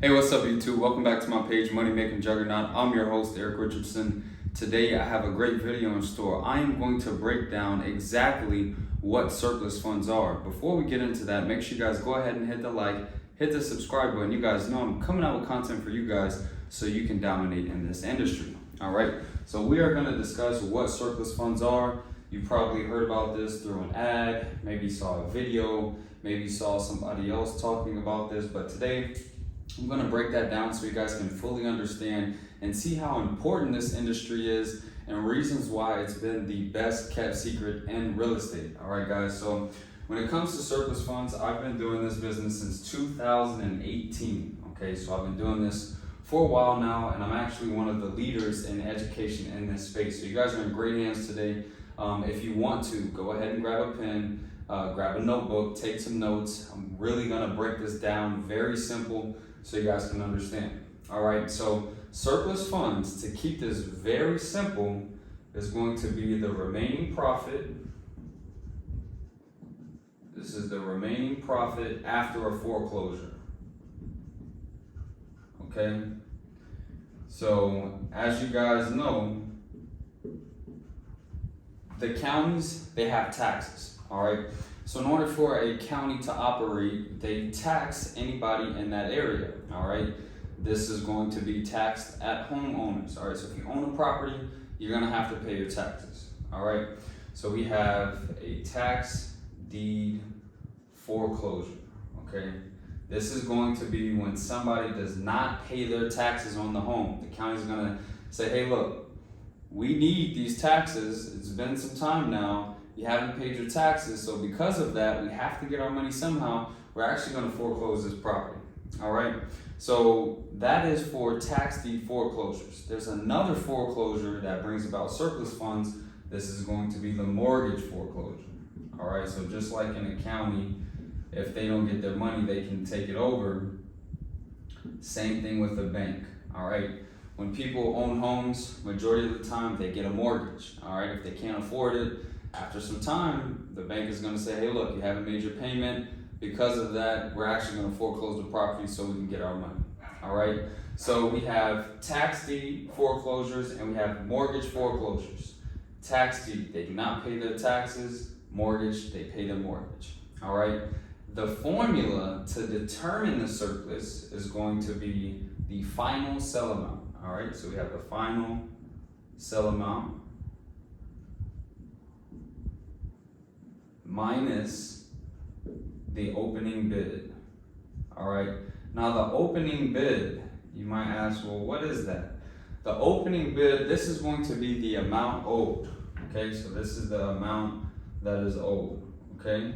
Hey, what's up YouTube? Welcome back to my page, Money Making Juggernaut. I'm your host, Eric Richardson. Today I have a great video in store. I am going to break down exactly what surplus funds are. Before we get into that, make sure you guys go ahead and hit the like, hit the subscribe button. You guys know I'm coming out with content for you guys so you can dominate in this industry. All right, so we are going to discuss what surplus funds are. You probably heard about this through an ad, maybe saw a video, maybe saw somebody else talking about this, but today I'm going to break that down so you guys can fully understand and see how important this industry is and reasons why it's been the best kept secret in real estate. All right, guys. So when it comes to surplus funds, I've been doing this business since 2018. Okay, so I've been doing this for a while now, and I'm actually one of the leaders in education in this space. So you guys are in great hands today. If you want to, go ahead and grab a pen, grab a notebook, take some notes. I'm really going to break this down very simple so you guys can understand. All right, so surplus funds, to keep this very simple, is going to be the remaining profit. This is the remaining profit after a foreclosure. Okay, so as you guys know, the counties, they have taxes. All right, so in order for a county to operate, they tax anybody in that area. All right, this is going to be taxed at homeowners. All right, so if you own a property, you're gonna have to pay your taxes. All right, so we have a tax deed foreclosure. Okay, this is going to be when somebody does not pay their taxes on the home. The county's gonna say, hey, look, we need these taxes. It's been some time now. You haven't paid your taxes, so because of that, we have to get our money somehow. We're actually going to foreclose this property. All right, so that is for tax deed foreclosures. There's another foreclosure that brings about surplus funds. This is going to be the mortgage foreclosure. All right, so just like in a county, if they don't get their money, they can take it over. Same thing with the bank. All right, when people own homes, majority of the time they get a mortgage. All right, if they can't afford it, after some time, the bank is going to say, hey, look, you haven't made your payment. Because of that, we're actually going to foreclose the property so we can get our money. All right. So we have tax deed foreclosures and we have mortgage foreclosures. Tax deed, they do not pay their taxes. Mortgage, they pay the mortgage. All right. The formula to determine the surplus is going to be the final sell amount. All right. So we have the final sell amount minus the opening bid. All right, now the opening bid, you might ask, well, what is that? The opening bid, this is going to be the amount owed. Okay, so this is the amount that is owed. Okay,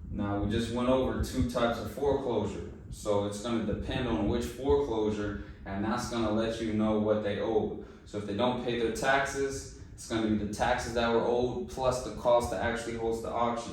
now we just went over two types of foreclosure, so it's going to depend on which foreclosure, and that's going to let you know what they owe. So if they don't pay their taxes, it's going to be the taxes that were owed plus the cost to actually host the auction.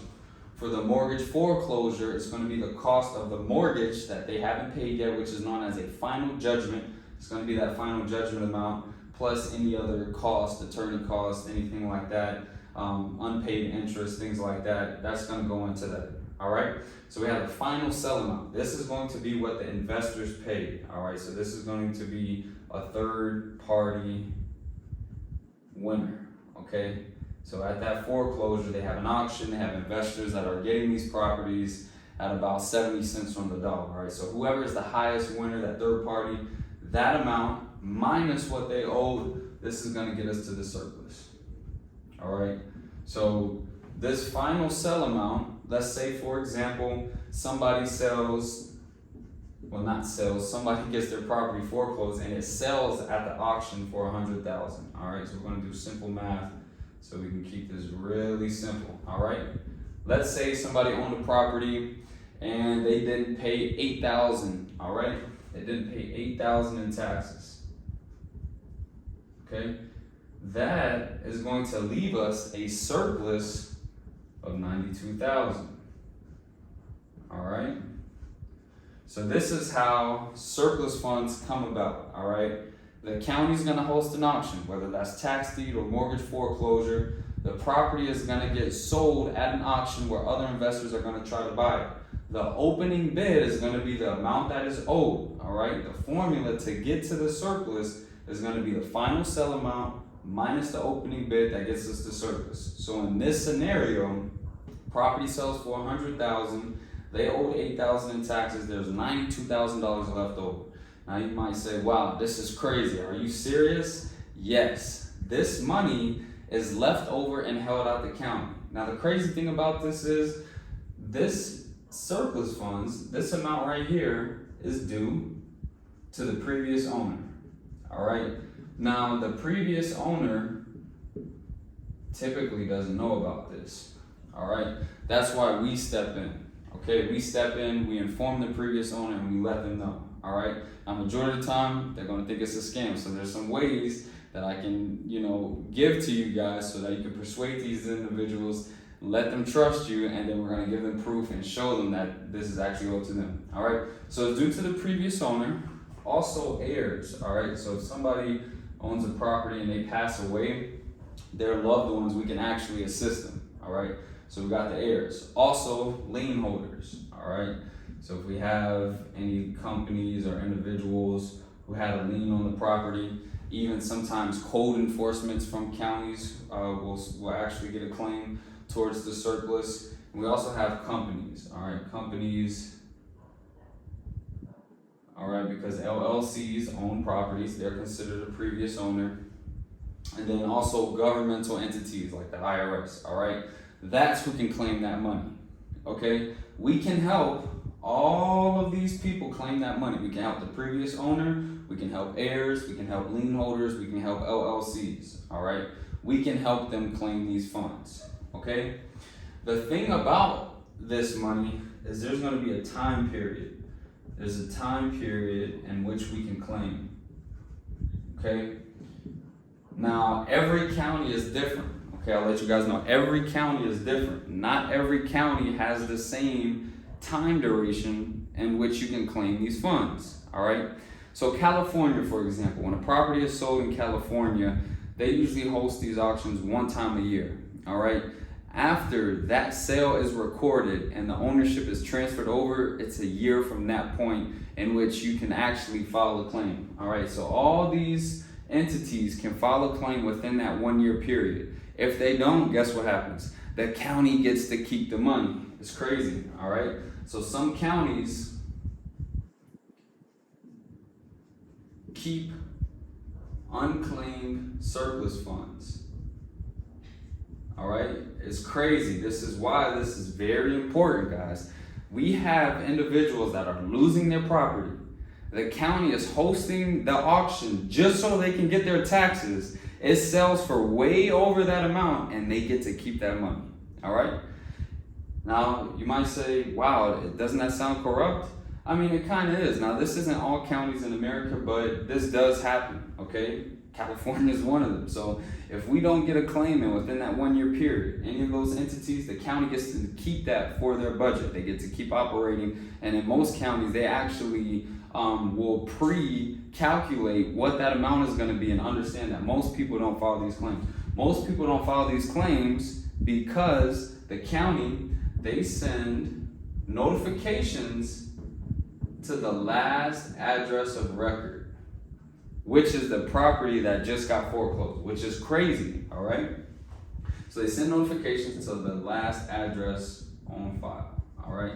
For the mortgage foreclosure, it's going to be the cost of the mortgage that they haven't paid yet, which is known as a final judgment. It's going to be that final judgment amount plus any other cost, attorney costs, anything like that, unpaid interest, things like that. That's going to go into that. All right. So we have the final sell amount. This is going to be what the investors paid. All right. So this is going to be a third party winner. Okay, so at that foreclosure, they have an auction, they have investors that are getting these properties at about 70 cents on the dollar. All right, so whoever is the highest winner, that third party, that amount minus what they owed, this is going to get us to the surplus. All right, so this final sell amount, let's say for example, somebody sells, well, not sells, somebody gets their property foreclosed and it sells at the auction for $100,000. All right, so we're going to do simple math so we can keep this really simple. All right, let's say somebody owned a property and they didn't pay $8,000. All right, they didn't pay $8,000 in taxes. Okay, that is going to leave us a surplus of $92,000. All right. So this is how surplus funds come about. All right, the county's going to host an auction, whether that's tax deed or mortgage foreclosure. The property is going to get sold at an auction where other investors are going to try to buy it. The opening bid is going to be the amount that is owed, all right? The formula to get to the surplus is going to be the final sell amount minus the opening bid that gets us the surplus. So in this scenario, property sells for $100,000, they owed $8,000 in taxes, there's $92,000 left over. Now you might say, wow, this is crazy. Are you serious? Yes, this money is left over and held out the county. Now the crazy thing about this is, this surplus funds, this amount right here is due to the previous owner, all right? Now the previous owner typically doesn't know about this, all right? That's why we step in, okay? We step in, we inform the previous owner, and we let them know, all right? Now majority of the time, they're gonna think it's a scam, so there's some ways that I can, give to you guys so that you can persuade these individuals, let them trust you, and then we're gonna give them proof and show them that this is actually owed to them, all right? So it's due to the previous owner, also heirs, all right? So if somebody owns a property and they pass away, their loved ones, we can actually assist them, all right? So we got the heirs. Also, lien holders, all right? So if we have any companies or individuals who had a lien on the property, even sometimes code enforcements from counties will actually get a claim towards the surplus. And we also have companies, all right? Companies, all right, because LLCs own properties, they're considered a previous owner. And then also governmental entities like the IRS, all right? That's who can claim that money, okay? We can help all of these people claim that money. We can help the previous owner, we can help heirs, we can help lien holders, we can help LLCs, all right? We can help them claim these funds, okay? The thing about this money is there's gonna be a time period. There's a time period in which we can claim, okay? Now, every county is different, okay? I'll let you guys know, every county is different. Not every county has the same time duration in which you can claim these funds, all right? So California, for example, when a property is sold in California, they usually host these auctions one time a year, all right? After that sale is recorded and the ownership is transferred over, it's a year from that point in which you can actually file a claim, all right? So all these entities can file a claim within that 1 year period. If they don't, guess what happens? The county gets to keep the money. It's crazy, all right? So some counties keep unclaimed surplus funds, all right? It's crazy. This is why this is very important, guys. We have individuals that are losing their property. The county is hosting the auction just so they can get their taxes. It sells for way over that amount and they get to keep that money, all right? Now, you might say, wow, doesn't that sound corrupt? I mean, it kind of is. Now, this isn't all counties in America, but this does happen, okay? California is one of them. So if we don't get a claim in within that 1 year period, any of those entities, the county gets to keep that for their budget. They get to keep operating. And in most counties, they actually will pre-calculate what that amount is going to be and understand that most people don't file these claims. Most people don't file these claims because the county, they send notifications to the last address of record, which is the property that just got foreclosed, which is crazy, all right? So they send notifications to the last address on file, all right?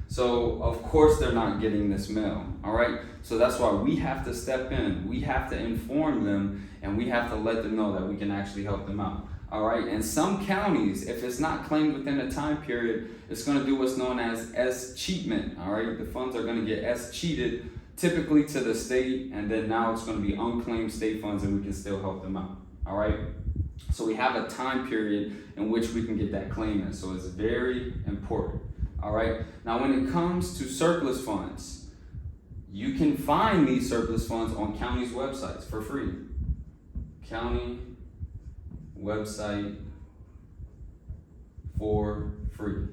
So of course they're not getting this mail, all right? So that's why we have to step in, we have to inform them, and we have to let them know that we can actually help them out. All right, and some counties, if it's not claimed within a time period, it's going to do what's known as cheatment. All right, the funds are going to get cheated, typically to the state, and then now it's going to be unclaimed state funds, and we can still help them out. All right, so we have a time period in which we can get that claim in. So it's very important. All right, now when it comes to surplus funds, you can find these surplus funds on counties' websites for free. County website for free,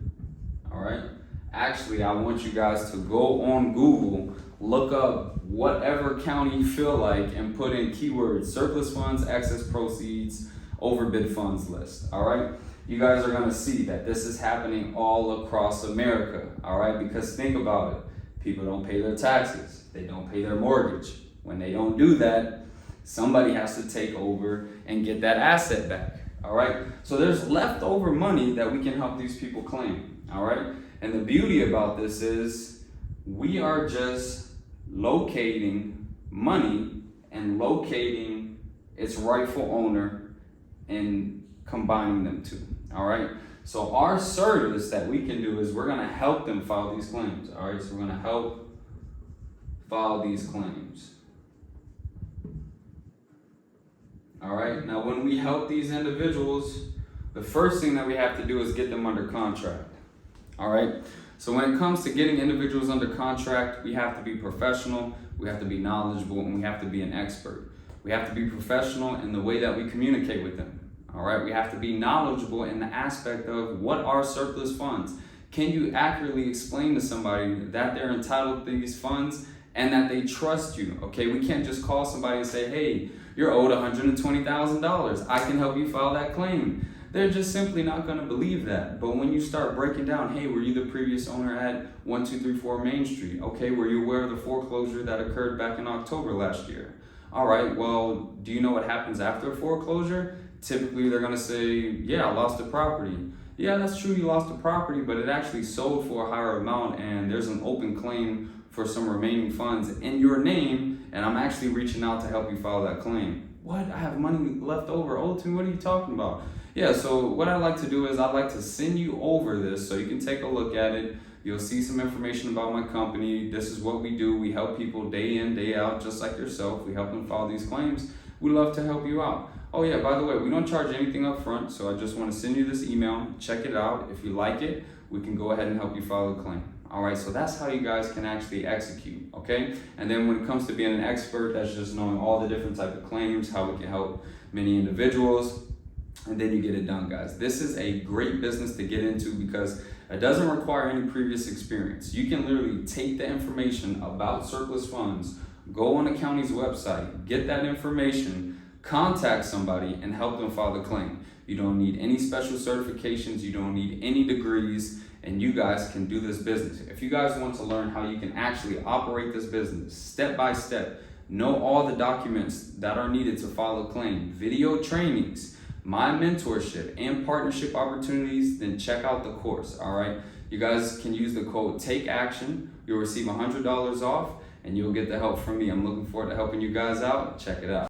all right? Actually, I want you guys to go on Google, look up whatever county you feel like, and put in keywords, surplus funds, excess proceeds, overbid funds list, all right? you guys are going to see that this is happening all across America, all right? Because think about it. People don't pay their taxes. They don't pay their mortgage. When they don't do that, somebody has to take over and get that asset back, all right? So there's leftover money that we can help these people claim, all right? And the beauty about this is we are just locating money and locating its rightful owner and combining them two, all right? So our service that we can do is we're gonna help them file these claims, all right? So we're gonna help file these claims. All right, now when we help these individuals, the first thing that we have to do is get them under contract, all right? So when it comes to getting individuals under contract, we have to be professional, we have to be knowledgeable, and we have to be an expert. We have to be professional in the way that we communicate with them. All right, we have to be knowledgeable in the aspect of what are surplus funds. Can you accurately explain to somebody that they're entitled to these funds and that they trust you? Okay, we can't just call somebody and say, hey, you're owed $120,000. I can help you file that claim. They're just simply not going to believe that. But when you start breaking down, hey, were you the previous owner at 1234 Main Street? Okay, were you aware of the foreclosure that occurred back in October last year? All right, well, do you know what happens after a foreclosure? Typically, they're gonna say, yeah, I lost the property. Yeah, that's true, you lost the property, but it actually sold for a higher amount and there's an open claim for some remaining funds in your name, and I'm actually reaching out to help you file that claim. What? I have money left over owed to me? What are you talking about? Yeah, so what I like to do is I'd like to send you over this so you can take a look at it. You'll see some information about my company. This is what we do. We help people day in, day out, just like yourself. We help them file these claims. We love to help you out. Oh yeah, by the way, we don't charge anything up front, so I just want to send you this email. Check it out. If you like it, we can go ahead and help you file a claim. All right, so that's how you guys can actually execute, okay? And then when it comes to being an expert, that's just knowing all the different type of claims, how we can help many individuals, and then you get it done, guys. This is a great business to get into because it doesn't require any previous experience. You can literally take the information about surplus funds, go on the county's website, get that information, contact somebody, and help them file the claim. You don't need any special certifications, you don't need any degrees, and you guys can do this business. If you guys want to learn how you can actually operate this business step by step, know all the documents that are needed to file a claim, video trainings, my mentorship, and partnership opportunities, then check out the course, all right? You guys can use the code TAKEACTION. You'll receive $100 off, and you'll get the help from me. I'm looking forward to helping you guys out. Check it out.